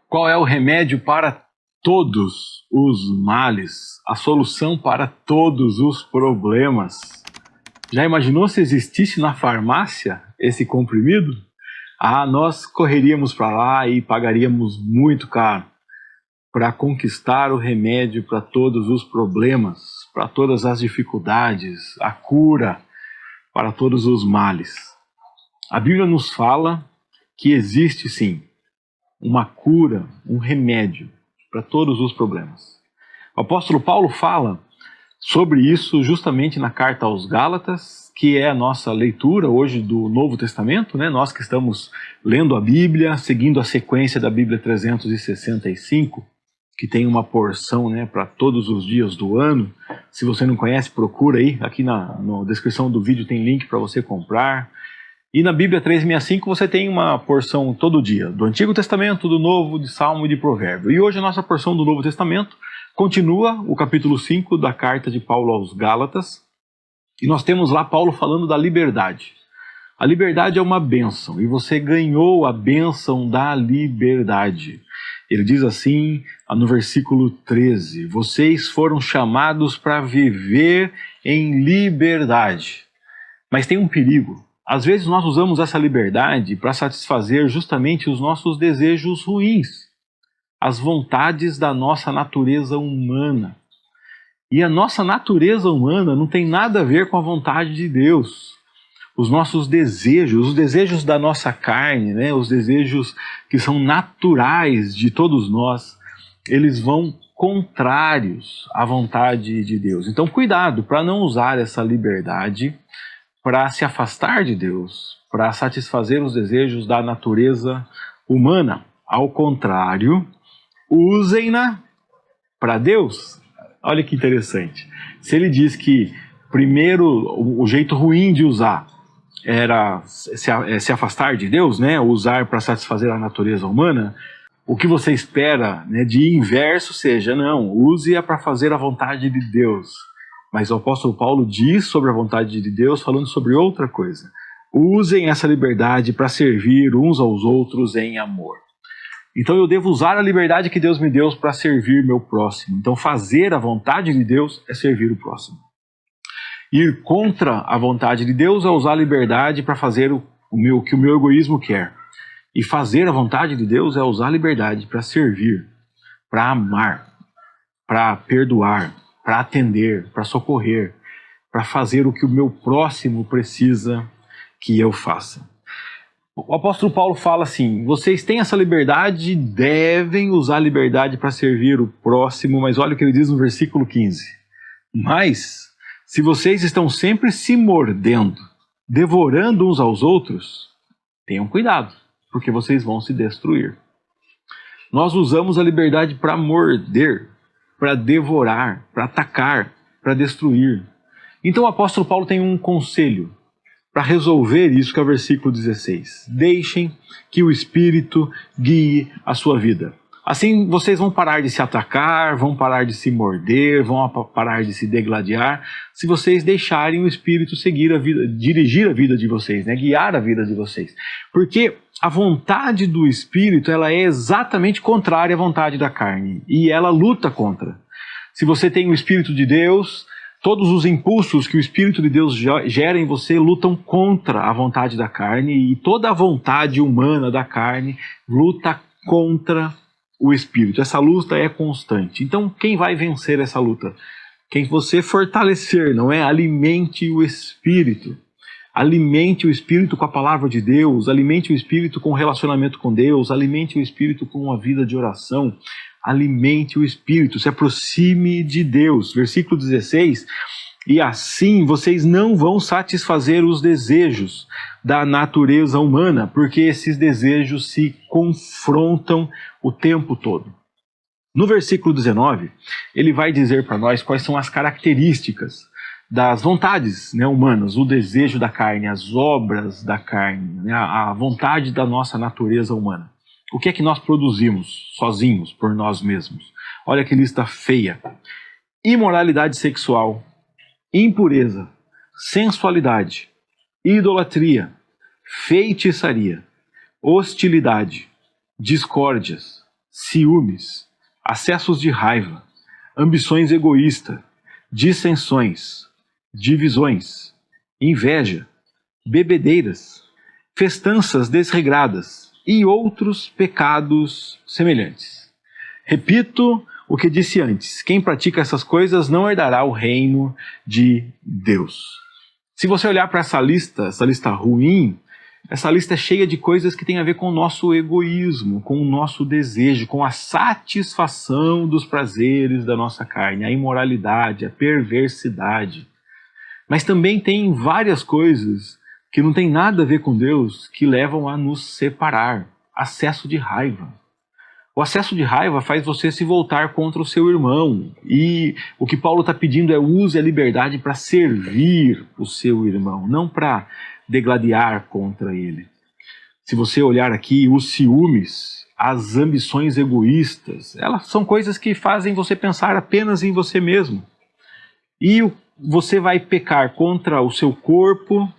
Qual é o remédio para todos os males? A solução para todos os problemas? Já imaginou se existisse na farmácia esse comprimido? Nós correríamos para lá e pagaríamos muito caro para conquistar o remédio para todos os problemas, para todas as dificuldades, a cura para todos os males. A Bíblia nos fala que existe sim uma cura, um remédio para todos os problemas. O apóstolo Paulo fala sobre isso justamente na carta aos Gálatas, que é a nossa leitura hoje do Novo Testamento, né? Nós que estamos lendo a Bíblia, seguindo a sequência da Bíblia 365, que tem uma porção, né, para todos os dias do ano. Se você não conhece, procura aí, aqui na descrição do vídeo tem link para você comprar. E na Bíblia 365 você tem uma porção todo dia, do Antigo Testamento, do Novo, de Salmo e de Provérbio. E hoje a nossa porção do Novo Testamento continua o capítulo 5 da carta de Paulo aos Gálatas. E nós temos lá Paulo falando da liberdade. A liberdade é uma bênção, e você ganhou a bênção da liberdade. Ele diz assim, no versículo 13, vocês foram chamados para viver em liberdade. Mas tem um perigo. Às vezes nós usamos essa liberdade para satisfazer justamente os nossos desejos ruins, as vontades da nossa natureza humana. E a nossa natureza humana não tem nada a ver com a vontade de Deus. Os nossos desejos, os desejos da nossa carne, né, os desejos que são naturais de todos nós, eles vão contrários à vontade de Deus. Então cuidado para não usar essa liberdade para se afastar de Deus, para satisfazer os desejos da natureza humana. Ao contrário, usem-na para Deus. Olha que interessante. Se ele diz que primeiro o jeito ruim de usar era se afastar de Deus, né? Usar para satisfazer a natureza humana, o que você espera, né, de inverso seja, não, use-a para fazer a vontade de Deus. Mas o apóstolo Paulo diz sobre a vontade de Deus, falando sobre outra coisa. Usem essa liberdade para servir uns aos outros em amor. Então eu devo usar a liberdade que Deus me deu para servir meu próximo. Então fazer a vontade de Deus é servir o próximo. Ir contra a vontade de Deus é usar a liberdade para fazer o que o meu egoísmo quer. E fazer a vontade de Deus é usar a liberdade para servir, para amar, para perdoar, para atender, para socorrer, para fazer o que o meu próximo precisa que eu faça. O apóstolo Paulo fala assim, vocês têm essa liberdade, devem usar a liberdade para servir o próximo, mas olha o que ele diz no versículo 15. Mas, se vocês estão sempre se mordendo, devorando uns aos outros, tenham cuidado, porque vocês vão se destruir. Nós usamos a liberdade para morder, para devorar, para atacar, para destruir. Então o apóstolo Paulo tem um conselho para resolver isso, que é o versículo 16. Deixem que o Espírito guie a sua vida. Assim vocês vão parar de se atacar, vão parar de se morder, vão parar de se degladiar, se vocês deixarem o Espírito seguir a vida, dirigir a vida de vocês, né? Guiar a vida de vocês. Porque a vontade do Espírito, ela é exatamente contrária à vontade da carne, e ela luta contra. Se você tem o Espírito de Deus, todos os impulsos que o Espírito de Deus gera em você lutam contra a vontade da carne, e toda a vontade humana da carne luta contra o Espírito. Essa luta é constante. Então, quem vai vencer essa luta? Quem você fortalecer, não é? Alimente o Espírito. Alimente o Espírito com a palavra de Deus, alimente o Espírito com o relacionamento com Deus, alimente o Espírito com uma vida de oração, alimente o Espírito, se aproxime de Deus. Versículo 16, e assim vocês não vão satisfazer os desejos da natureza humana, porque esses desejos se confrontam o tempo todo. No versículo 19, ele vai dizer para nós quais são as características das vontades, né, humanas, o desejo da carne, as obras da carne, né, a vontade da nossa natureza humana. O que é que nós produzimos sozinhos, por nós mesmos? Olha que lista feia. Imoralidade sexual, impureza, sensualidade, idolatria, feitiçaria, hostilidade, discórdias, ciúmes, acessos de raiva, ambições egoístas, dissensões, divisões, inveja, bebedeiras, festanças desregradas e outros pecados semelhantes. Repito o que disse antes: quem pratica essas coisas não herdará o reino de Deus. Se você olhar para essa lista ruim, essa lista é cheia de coisas que tem a ver com o nosso egoísmo, com o nosso desejo, com a satisfação dos prazeres da nossa carne, a imoralidade, a perversidade. Mas também tem várias coisas que não tem nada a ver com Deus, que levam a nos separar. Acesso de raiva. O acesso de raiva faz você se voltar contra o seu irmão. E o que Paulo está pedindo é: use a liberdade para servir o seu irmão, não para degladiar contra ele. Se você olhar aqui, os ciúmes, as ambições egoístas, elas são coisas que fazem você pensar apenas em você mesmo. E você vai pecar contra o seu corpo,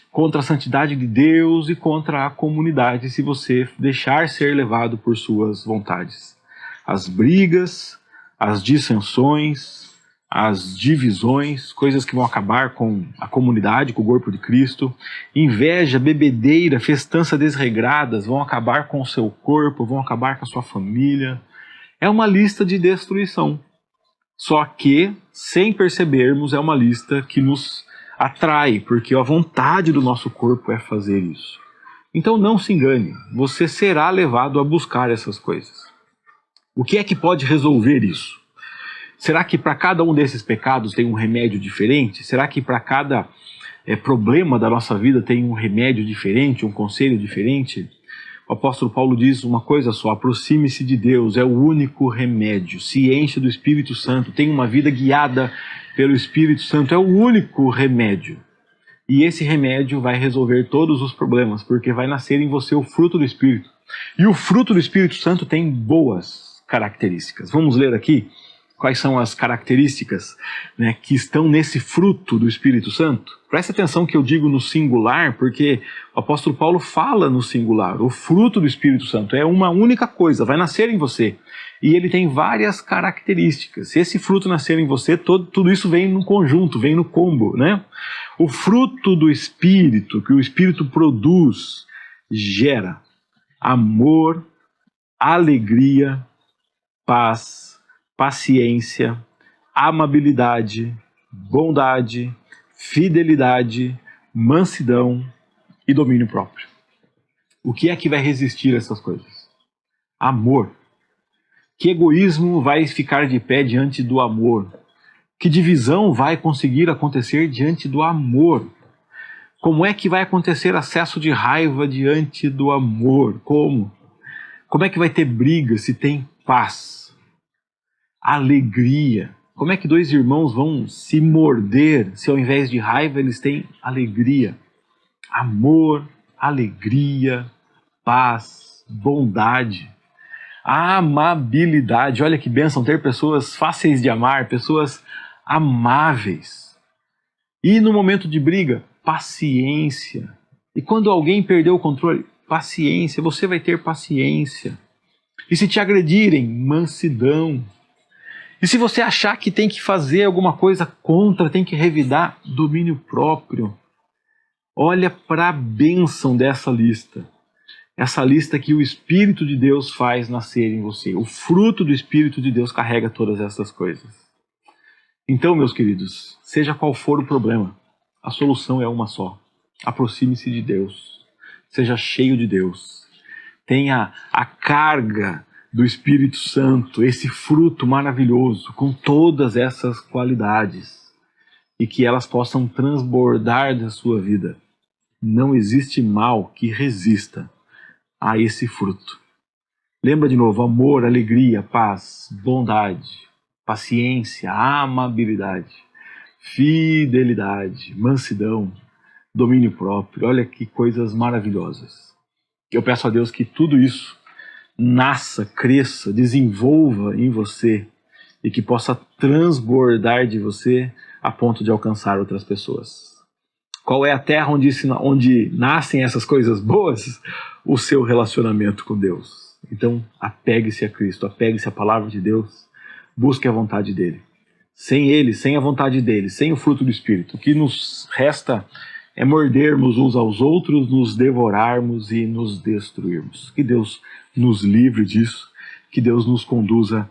contra a santidade de Deus e contra a comunidade se você deixar ser levado por suas vontades. As brigas, as dissensões, as divisões, coisas que vão acabar com a comunidade, com o corpo de Cristo. Inveja, bebedeira, festança desregradas vão acabar com o seu corpo, vão acabar com a sua família. É uma lista de destruição. Só que, sem percebermos, é uma lista que nos atrai, porque a vontade do nosso corpo é fazer isso. Então não se engane, você será levado a buscar essas coisas. O que é que pode resolver isso? Será que para cada um desses pecados tem um remédio diferente? Será que para cada problema da nossa vida tem um remédio diferente, um conselho diferente? O apóstolo Paulo diz uma coisa só: aproxime-se de Deus, é o único remédio. Se enche do Espírito Santo, tenha uma vida guiada pelo Espírito Santo, é o único remédio. E esse remédio vai resolver todos os problemas, porque vai nascer em você o fruto do Espírito. E o fruto do Espírito Santo tem boas características. Vamos ler aqui quais são as características, que estão nesse fruto do Espírito Santo. Preste atenção que eu digo no singular, porque o apóstolo Paulo fala no singular. O fruto do Espírito Santo é uma única coisa, vai nascer em você. E ele tem várias características. Se esse fruto nascer em você, tudo isso vem no conjunto, vem no combo, O fruto do Espírito, que o Espírito produz, gera amor, alegria, paz, paciência, amabilidade, bondade, fidelidade, mansidão e domínio próprio. O que é que vai resistir a essas coisas? Amor. Que egoísmo vai ficar de pé diante do amor? Que divisão vai conseguir acontecer diante do amor? Como é que vai acontecer acesso de raiva diante do amor? Como? Como é que vai ter briga se tem paz? Alegria. Como é que dois irmãos vão se morder se ao invés de raiva eles têm alegria? Amor, alegria, paz, bondade, amabilidade. Olha que bênção ter pessoas fáceis de amar, pessoas amáveis. E no momento de briga, paciência. E quando alguém perdeu o controle, paciência, você vai ter paciência. E se te agredirem, mansidão. E se você achar que tem que fazer alguma coisa contra, tem que revidar, domínio próprio. Olha para a bênção dessa lista. Essa lista que o Espírito de Deus faz nascer em você. O fruto do Espírito de Deus carrega todas essas coisas. Então, meus queridos, seja qual for o problema, a solução é uma só. Aproxime-se de Deus. Seja cheio de Deus. Tenha a carga do Espírito Santo, esse fruto maravilhoso, com todas essas qualidades, e que elas possam transbordar da sua vida. Não existe mal que resista a esse fruto. Lembra de novo: amor, alegria, paz, bondade, paciência, amabilidade, fidelidade, mansidão, domínio próprio. Olha que coisas maravilhosas. Eu peço a Deus que tudo isso nasça, cresça, desenvolva em você e que possa transbordar de você a ponto de alcançar outras pessoas. Qual é a terra onde nascem essas coisas boas? O seu relacionamento com Deus. Então, apegue-se a Cristo, apegue-se à palavra de Deus, busque a vontade dele. Sem ele, sem a vontade dele, sem o fruto do Espírito, o que nos resta é mordermos uns aos outros, nos devorarmos e nos destruirmos. Que Deus nos livre disso, que Deus nos conduza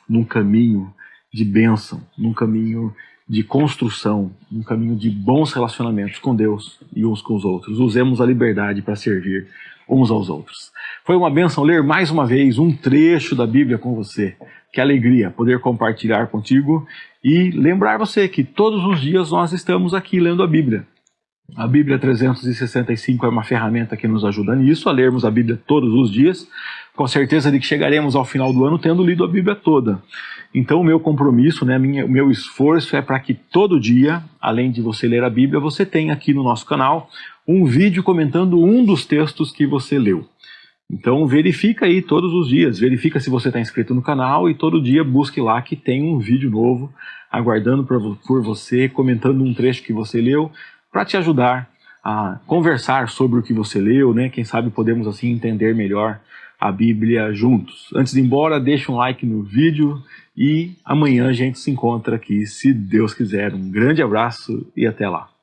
num caminho de bênção, num caminho de construção, num caminho de bons relacionamentos com Deus e uns com os outros. Usemos a liberdade para servir uns aos outros. Foi uma bênção ler mais uma vez um trecho da Bíblia com você. Que alegria poder compartilhar contigo e lembrar você que todos os dias nós estamos aqui lendo a Bíblia. A Bíblia 365 é uma ferramenta que nos ajuda nisso, a lermos a Bíblia todos os dias, com certeza de que chegaremos ao final do ano tendo lido a Bíblia toda. Então o meu compromisso, o meu esforço é para que todo dia, além de você ler a Bíblia, você tenha aqui no nosso canal um vídeo comentando um dos textos que você leu. Então verifica aí todos os dias, verifica se você está inscrito no canal e todo dia busque lá que tem um vídeo novo aguardando por você, comentando um trecho que você leu, para te ajudar a conversar sobre o que você leu, né? Quem sabe podemos assim entender melhor a Bíblia juntos. Antes de ir embora, deixa um like no vídeo e amanhã a gente se encontra aqui, se Deus quiser. Um grande abraço e até lá.